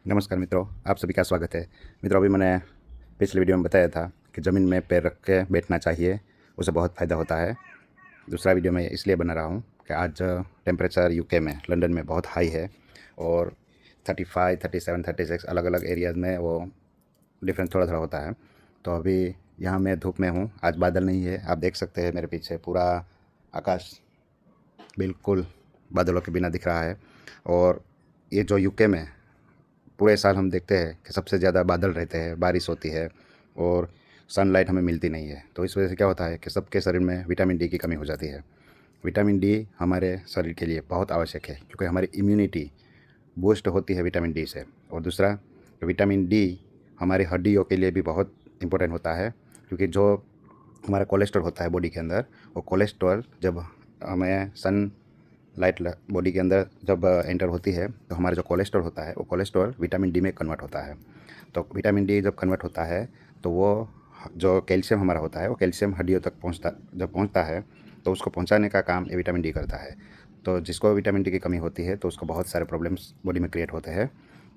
नमस्कार मित्रों, आप सभी का स्वागत है। मित्रों, अभी मैंने पिछले वीडियो में बताया था कि ज़मीन में पैर रख के बैठना चाहिए, उससे बहुत फ़ायदा होता है। दूसरा वीडियो मैं इसलिए बना रहा हूँ कि आज टेम्परेचर यूके में, लंदन में बहुत हाई है और 35, 37, 36 अलग-अलग एरियाज़ में वो डिफरेंस थोड़ा-थोड़ा होता है। तो अभी यहाँ मैं धूप में हूँ, आज बादल नहीं है। आप देख सकते हैं मेरे पीछे पूरा आकाश बिल्कुल बादलों के बिना दिख रहा है। और ये जो यूके में पूरे साल हम देखते हैं कि सबसे ज़्यादा बादल रहते हैं, बारिश होती है और सनलाइट हमें मिलती नहीं है। तो इस वजह से क्या होता है कि सबके शरीर में विटामिन डी की कमी हो जाती है। विटामिन डी हमारे शरीर के लिए बहुत आवश्यक है क्योंकि हमारी इम्यूनिटी बूस्ट होती है विटामिन डी से। और दूसरा, विटामिन डी हमारी हड्डियों के लिए भी बहुत इम्पोर्टेंट होता है क्योंकि जो हमारा कोलेस्ट्रॉल होता है बॉडी के अंदर, वो कोलेस्ट्रॉल जब हमें सन लाइट बॉडी के अंदर जब एंटर होती है तो हमारा जो कोलेस्ट्रॉल होता है वो कोलेस्ट्रॉल विटामिन डी में कन्वर्ट होता है। तो विटामिन डी जब कन्वर्ट होता है तो वो जो कैल्शियम हमारा होता है वो कैल्शियम हड्डियों तक पहुंचता है तो उसको पहुंचाने का काम ये विटामिन डी करता है। तो जिसको विटामिन डी की कमी होती है तो उसको बहुत सारे प्रॉब्लम्स बॉडी में क्रिएट होते हैं।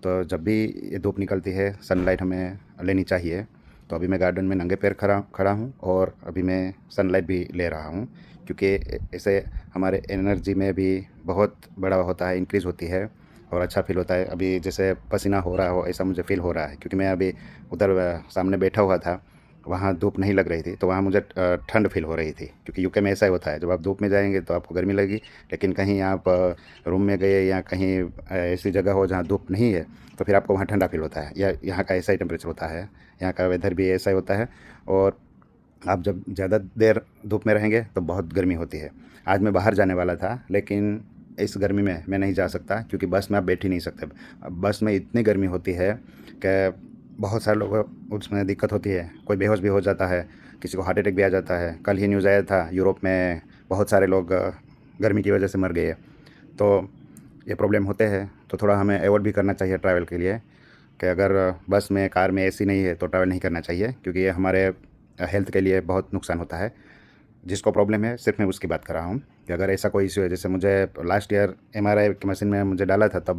तो जब भी ये धूप निकलती है, सनलाइट हमें लेनी चाहिए। तो अभी मैं गार्डन में नंगे पैर खड़ा हूँ और अभी मैं सनलाइट भी ले रहा हूँ क्योंकि इससे हमारे एनर्जी में भी बहुत बड़ा होता है, इंक्रीज़ होती है और अच्छा फ़ील होता है। अभी जैसे पसीना हो रहा हो ऐसा मुझे फ़ील हो रहा है क्योंकि मैं अभी उधर सामने बैठा हुआ था, वहाँ धूप नहीं लग रही थी तो वहाँ मुझे ठंड फ़ील हो रही थी क्योंकि यूके में ऐसा ही होता है, जब आप धूप में जाएंगे तो आपको गर्मी लगेगी, लेकिन कहीं आप रूम में गए या कहीं ऐसी जगह हो जहाँ धूप नहीं है तो फिर आपको वहाँ ठंडा फ़ील होता है। या यहाँ का ऐसा ही टेम्परेचर होता है, यहाँ का वेदर भी ऐसा ही होता है। और आप जब ज़्यादा देर धूप में रहेंगे तो बहुत गर्मी होती है। आज मैं बाहर जाने वाला था लेकिन इस गर्मी में मैं नहीं जा सकता क्योंकि बस में आप बैठ ही नहीं सकते। बस में इतनी गर्मी होती है कि बहुत सारे लोगों को उसमें दिक्कत होती है, कोई बेहोश भी हो जाता है, किसी को हार्ट अटैक भी आ जाता है। कल ही न्यूज़ आया था यूरोप में बहुत सारे लोग गर्मी की वजह से मर गए। तो ये प्रॉब्लम होते हैं तो थोड़ा हमें अवॉइड भी करना चाहिए ट्रैवल के लिए कि अगर बस में, कार में एसी नहीं है तो ट्रैवल नहीं करना चाहिए क्योंकि ये हमारे हेल्थ के लिए बहुत नुकसान होता है। जिसको प्रॉब्लम है सिर्फ मैं उसकी बात कर रहा हूँ कि अगर ऐसा कोई इश्यू है, जैसे मुझे लास्ट ईयर एमआरआई की मशीन में मुझे डाला था तब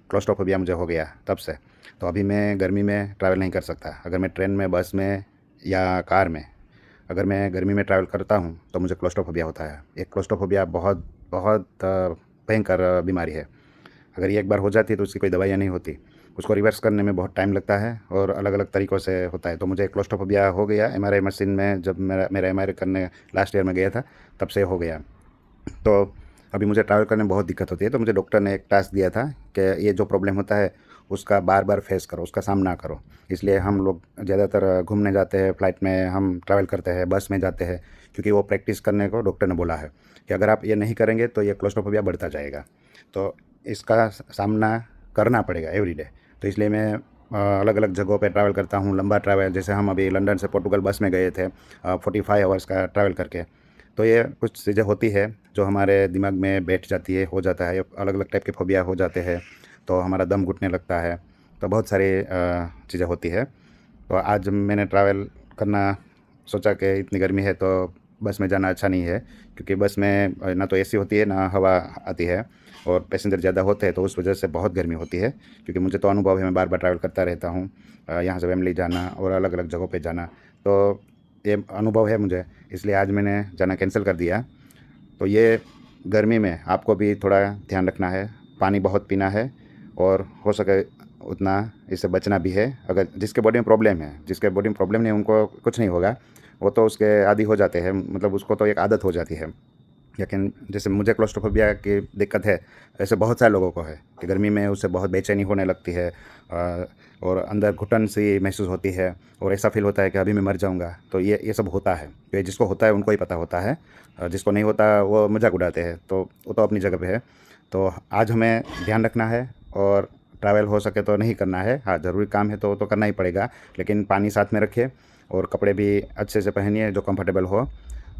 क्लोस्ट्रोफोबिया मुझे हो गया तब से। तो अभी मैं गर्मी में ट्रैवल नहीं कर सकता। अगर मैं ट्रेन में, बस में या कार में अगर मैं गर्मी में ट्रैवल करता हूँ तो मुझे क्लोस्ट्रोफोबिया होता है। ये क्लोस्ट्रोफोबिया बहुत बहुत भयंकर बीमारी है। अगर ये एक बार हो जाती है तो उसकी कोई दवाइयाँ नहीं होती, उसको रिवर्स करने में बहुत टाइम लगता है और अलग-अलग तरीक़ों से होता है। तो मुझे क्लॉस्ट्रोफोबिया हो गया एमआरआई मशीन में, जब मेरा एमआरआई करने लास्ट ईयर में गया था तब से हो गया। तो अभी मुझे ट्रैवल करने में बहुत दिक्कत होती है। तो मुझे डॉक्टर ने एक टास्क दिया था कि ये जो प्रॉब्लम होता है उसका बार-बार फेस करो, उसका सामना करो। इसलिए हम लोग ज़्यादातर घूमने जाते हैं, फ़्लाइट में हम ट्रैवल करते हैं, बस में जाते हैं क्योंकि वो प्रैक्टिस करने को डॉक्टर ने बोला है कि अगर आप ये नहीं करेंगे तो ये क्लॉस्ट्रोफोबिया बढ़ता जाएगा। तो इसका सामना करना पड़ेगा एवरीडे। तो इसलिए मैं अलग-अलग जगहों पे ट्रैवल करता हूँ, लंबा ट्रैवल। जैसे हम अभी लंदन से पोर्टुगल बस में गए थे 45 आवर्स का ट्रैवल करके। तो ये कुछ चीज़ें होती है जो हमारे दिमाग में बैठ जाती है, हो जाता है। अलग-अलग टाइप के फ़ोबिया हो जाते हैं तो हमारा दम घुटने लगता है। तो बहुत सारी चीज़ें होती है। तो आज मैंने ट्रैवल करना सोचा कि इतनी गर्मी है तो बस में जाना अच्छा नहीं है क्योंकि बस में ना तो एसी होती है ना हवा आती है और पैसेंजर ज़्यादा होते हैं तो उस वजह से बहुत गर्मी होती है। क्योंकि मुझे तो अनुभव है, मैं बार-बार ट्रैवल करता रहता हूँ, यहाँ से वेम्बली जाना और अलग-अलग जगहों पे जाना, तो ये अनुभव है मुझे, इसलिए आज मैंने जाना कैंसिल कर दिया। तो ये गर्मी में आपको भी थोड़ा ध्यान रखना है, पानी बहुत पीना है और हो सके उतना इससे बचना भी है। अगर जिसके बॉडी में प्रॉब्लम है, जिसके बॉडी में प्रॉब्लम नहीं, उनको कुछ नहीं होगा, वो तो उसके आदी हो जाते हैं, मतलब उसको तो एक आदत हो जाती है। लेकिन जैसे मुझे क्लॉस्ट्रोफोबिया की दिक्कत है, ऐसे बहुत सारे लोगों को है कि गर्मी में उससे बहुत बेचैनी होने लगती है और अंदर घुटन सी महसूस होती है और ऐसा फील होता है कि अभी मैं मर जाऊंगा। तो ये सब होता है, तो जिसको होता है उनको ही पता होता है, जिसको नहीं होता वो मजाक उड़ाते हैं। तो वो तो अपनी जगह पे है। तो आज हमें ध्यान रखना है और ट्रैवल हो सके तो नहीं करना है। हाँ, ज़रूरी काम है तो करना ही पड़ेगा, लेकिन पानी साथ में रखिए और कपड़े भी अच्छे से पहनिए जो कंफर्टेबल हो।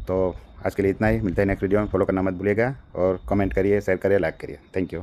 तो आज के लिए इतना ही, मिलते हैं नेक्स्ट वीडियो में। फॉलो करना मत भूलिएगा और कमेंट करिए, शेयर करिए, लाइक करिए। Thank you.